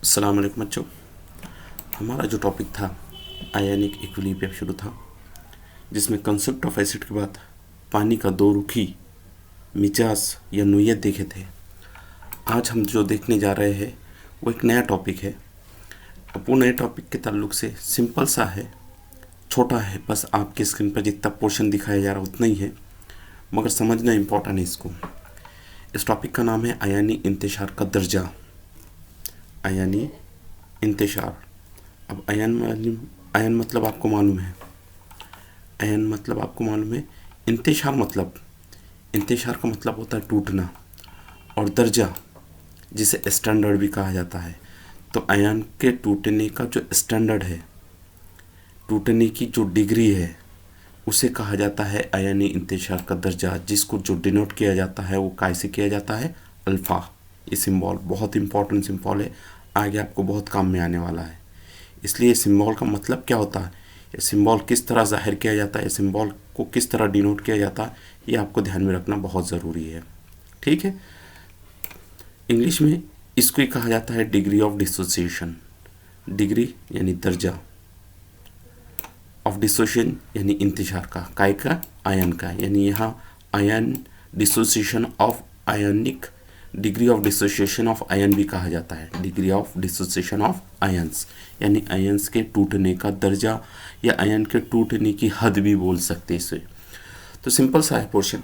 अस्सलाम वालेकुम बच्चों। हमारा जो टॉपिक था आयनिक इक्विलिब्रियम शुरू था, जिसमें कंसेप्ट ऑफ एसिड के बाद पानी का दो रुखी मिजाज या नोयत देखे थे। आज हम जो देखने जा रहे हैं वो एक नया टॉपिक है। अब वो नए टॉपिक के ताल्लुक से सिंपल सा है, छोटा है, बस आपके स्क्रीन पर जितना पोर्शन दिखाया जा रहा है उतना ही है, मगर समझना इम्पोर्टेंट है इसको। इस टॉपिक का नाम है आयनी इंतशार का दर्जा। आयनी इंतशार। अब आयन मतलब आपको मालूम है, आयन मतलब आपको मालूम है, इंतशार का मतलब होता है टूटना, और दर्जा जिसे स्टैंडर्ड भी कहा जाता है। तो आयन के टूटने का जो स्टैंडर्ड है, टूटने की जो डिग्री है, उसे कहा जाता है आयनी इंतशार का दर्जा, जिसको जो डिनोट किया जाता है वो कैसे किया जाता है, अल्फ़ा। ये सिंबल बहुत इंपॉर्टेंट सिंबल है, आगे आपको बहुत काम में आने वाला है। इसलिए सिंबल का मतलब क्या होता है, ये सिंबल किस तरह जाहिर किया जाता है, सिंबल को किस तरह डिनोट किया जाता है, ये आपको ध्यान में रखना बहुत ज़रूरी है। ठीक है। इंग्लिश में इसको ही कहा जाता है डिग्री ऑफ डिसोसिएशन। डिग्री यानी दर्जा, ऑफ डिसोसिएशन यानी इंतशार का, काय का, आयन का। यानी यहाँ ion dissociation of ionic, degree of dissociation of ion भी कहा जाता है। Degree of dissociation of ions यानी आयंस के टूटने का दर्जा, या आयन के टूटने की हद भी बोल सकते हैं इसे। तो सिंपल सा है पोर्शन,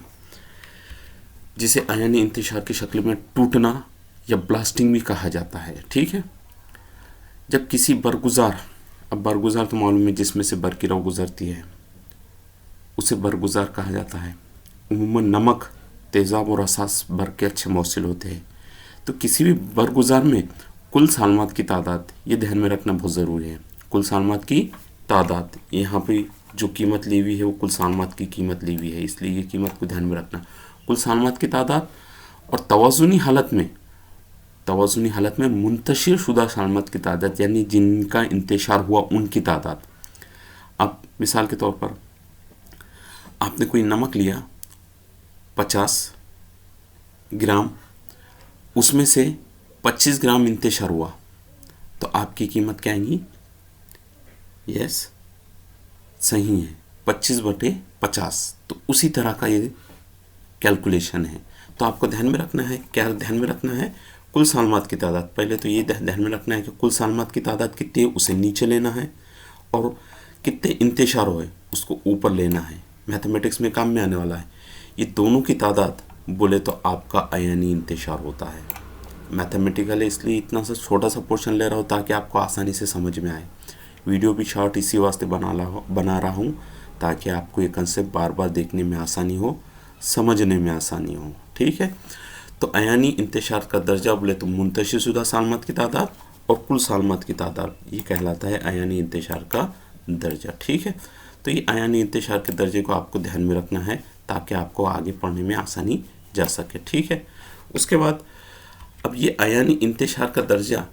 जिसे आयनी इंतशार की शक्ल में टूटना या ब्लास्टिंग भी कहा जाता है। ठीक है। जब किसी बरगुजार, अब बरगुजार तो मालूम है जिसमें से बर की रव गुजरती है, उसे बरगुजार कहा जाता है। उम्मन नमक, तेज़ाब और असास बर के अच्छे मौसिल होते हैं। तो किसी भी बरगुजार में कुल सालमात की तादाद, ये ध्यान में रखना बहुत ज़रूरी है। कुल सालमात की तादाद, यहाँ पे जो कीमत ली हुई है वो कुल सालमात की कीमत ली हुई है, इसलिए ये कीमत को ध्यान में रखना। कुल सालमात की तादाद और तवाज़ुनी हालत में मुंतशिर शुदा सालमात की तादाद, यानी जिनका इंतशार हुआ उनकी तादाद। अब मिसाल के तौर पर आपने कोई नमक लिया 50 ग्राम, उसमें से 25 ग्राम इंतशार हुआ, तो आपकी कीमत क्या आएगी? यस, सही है, 25/50। तो उसी तरह का ये कैलकुलेशन है। तो आपको ध्यान में रखना है, क्या ध्यान में रखना है? कुल सालमात की तादाद। पहले तो ये ध्यान में रखना है कि कुल सालमात की तादाद कितनी है उसे नीचे लेना है, और कितने इंतशार हुए उसको ऊपर लेना है। मैथमेटिक्स में काम में आने वाला है। ये दोनों की तादाद बोले तो आपका आयनी इंतशार होता है। मैथमेटिकल है, इसलिए इतना सा छोटा सा पोर्शन ले रहा हूँ ताकि आपको आसानी से समझ में आए। वीडियो भी शॉर्ट इसी वास्ते बना रहा हूँ ताकि आपको ये कंसेप्ट बार बार देखने में आसानी हो, समझने में आसानी हो। ठीक है। तो आयनी इंतशार का दर्जा बोले तो मुंतशिर शुदा सालमात की तादाद और कुल सालमात की तादाद, ये कहलाता है आयनी इंतशार का दर्जा। ठीक है। तो ये आयनी इंतशार के दर्जे को आपको ध्यान में रखना है ताकि आपको आगे पढ़ने में आसानी जा सके। ठीक है। उसके बाद अब ये आयनी इंतशार का दर्जा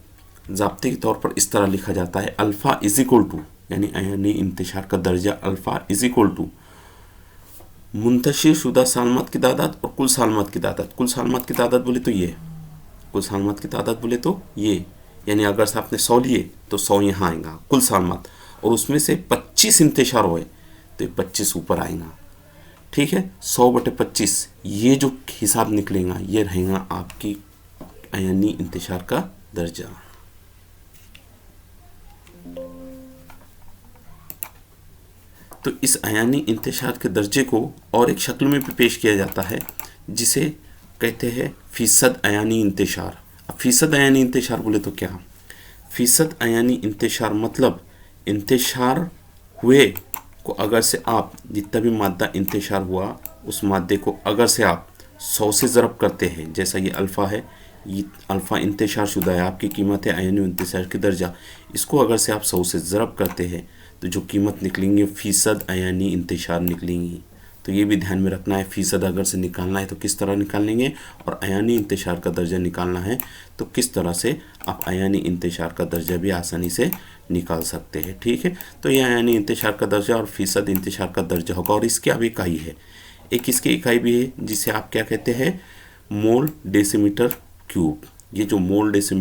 ज़ाब्ते के तौर पर इस तरह लिखा जाता है, अल्फ़ा इज इक्वल टू, यानी आयनी इंतशार का दर्जा अल्फ़ा इज इक्वल टू मुंतशिर शुदा सालमात की तादाद और कुल सालमात की तादाद। कुल सालमात की तादाद बोले तो ये, कुल सालमात की तादाद बोले तो ये, यानी अगर से आपने 100 लिए तो 100 यहाँ आएगा कुल सालमात, और उसमें से 25 इंतशार हुए तो 25 ऊपर आएगा। ठीक है। 100/25 ये जो हिसाब निकलेगा ये रहेगा आपकी आयनी इंतशार का दर्जा। तो इस आयनी इंतशार के दर्जे को और एक शक्ल में भी पेश किया जाता है, जिसे कहते हैं फीसद आयनी इंतशार। अब फीसद आयनी इंतशार बोले तो क्या? फीसद आयनी इंतशार मतलब इंतशार हुए को अगर से आप जितना भी मादा इंतशार हुआ उस मादे को अगर से आप 100 से ज़रब करते हैं, जैसा ये अल्फ़ा है, ये अल्फ़ा इंतशार शुदा है, आपकी कीमत है आयनी इंतशार की दर्जा, इसको अगर से आप 100 से ज़रब करते हैं तो जो कीमत निकलेंगी फीसद आयनी इंतशार निकलेंगी। तो ये भी ध्यान में रखना है, फ़ीसद अगर से निकालना है तो किस तरह निकालेंगे, और आयनी इंतशार का दर्जा निकालना है तो किस तरह से आप आयनी इंतशार का दर्जा भी आसानी से निकाल सकते हैं। ठीक है। तो ये आयनी इंतशार का दर्जा और फ़ीसद इंतशार का दर्जा होगा, और इसकी अब इकाई है, एक इसकी इकाई भी है जिसे आप क्या कहते हैं, मोल डेसीमीटर क्यूब। ये जो मोल डेसीमीटर